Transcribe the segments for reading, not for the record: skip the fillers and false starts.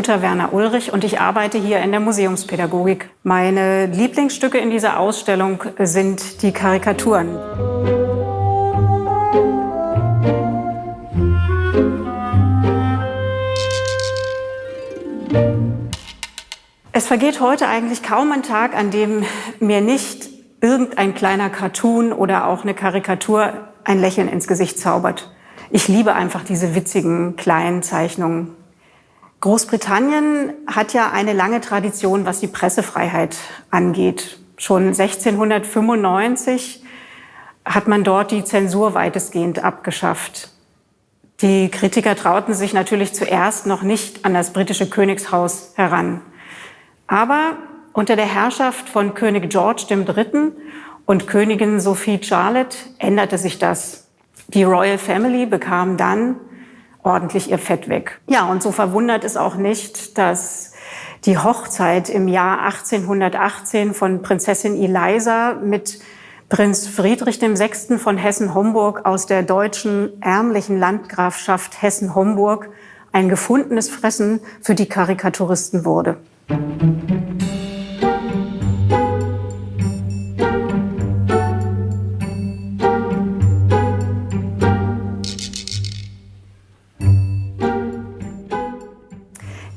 Jutta Werner-Ulrich und ich arbeite hier in der Museumspädagogik. Meine Lieblingsstücke in dieser Ausstellung sind die Karikaturen. Es vergeht heute eigentlich kaum ein Tag, an dem mir nicht irgendein kleiner Cartoon oder auch eine Karikatur ein Lächeln ins Gesicht zaubert. Ich liebe einfach diese witzigen kleinen Zeichnungen. Großbritannien hat ja eine lange Tradition, was die Pressefreiheit angeht. Schon 1695 hat man dort die Zensur weitestgehend abgeschafft. Die Kritiker trauten sich natürlich zuerst noch nicht an das britische Königshaus heran. Aber unter der Herrschaft von König George III. Und Königin Sophie Charlotte änderte sich das. Die Royal Family bekam dann ordentlich ihr Fett weg. Ja, und so verwundert es auch nicht, dass die Hochzeit im Jahr 1818 von Prinzessin Eliza mit Prinz Friedrich VI. Von Hessen-Homburg aus der deutschen ärmlichen Landgrafschaft Hessen-Homburg ein gefundenes Fressen für die Karikaturisten wurde.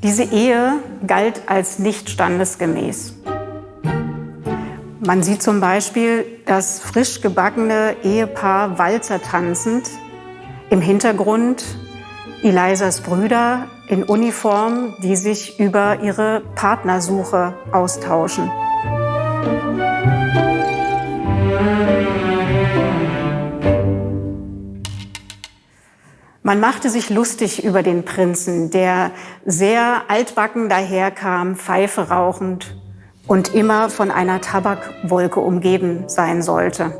Diese Ehe galt als nicht standesgemäß. Man sieht zum Beispiel das frisch gebackene Ehepaar Walzer tanzend. Im Hintergrund Elizas Brüder in Uniform, die sich über ihre Partnersuche austauschen. Man machte sich lustig über den Prinzen, der sehr altbacken daherkam, Pfeife rauchend und immer von einer Tabakwolke umgeben sein sollte.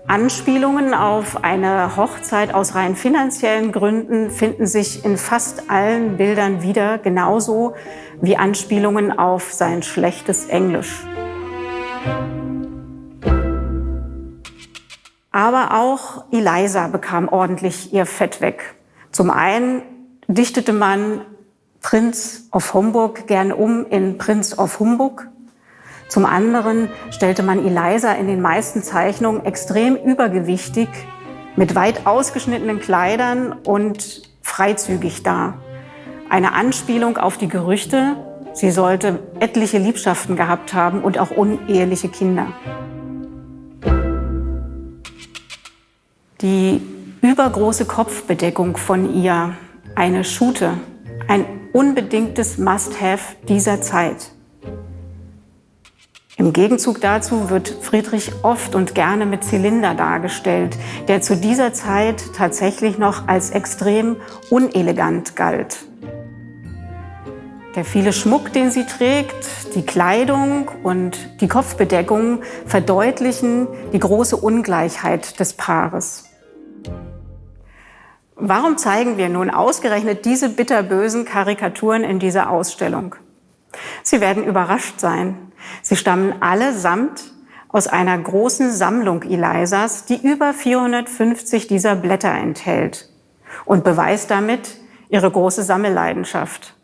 Anspielungen auf eine Hochzeit aus rein finanziellen Gründen finden sich in fast allen Bildern wieder, genauso wie Anspielungen auf sein schlechtes Englisch. Aber auch Eliza bekam ordentlich ihr Fett weg. Zum einen dichtete man Prince of Homburg gern um in Prince of Humbug. Zum anderen stellte man Eliza in den meisten Zeichnungen extrem übergewichtig, mit weit ausgeschnittenen Kleidern und freizügig dar. Eine Anspielung auf die Gerüchte, sie sollte etliche Liebschaften gehabt haben und auch uneheliche Kinder. Die übergroße Kopfbedeckung von ihr, eine Schute, ein unbedingtes Must-have dieser Zeit. Im Gegenzug dazu wird Friedrich oft und gerne mit Zylinder dargestellt, der zu dieser Zeit tatsächlich noch als extrem unelegant galt. Der viele Schmuck, den sie trägt, die Kleidung und die Kopfbedeckung verdeutlichen die große Ungleichheit des Paares. Warum zeigen wir nun ausgerechnet diese bitterbösen Karikaturen in dieser Ausstellung? Sie werden überrascht sein. Sie stammen allesamt aus einer großen Sammlung Elizas, die über 450 dieser Blätter enthält und beweist damit ihre große Sammelleidenschaft.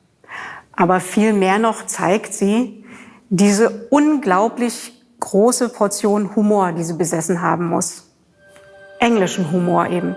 Aber viel mehr noch zeigt sie diese unglaublich große Portion Humor, die sie besessen haben muss. Englischen Humor eben.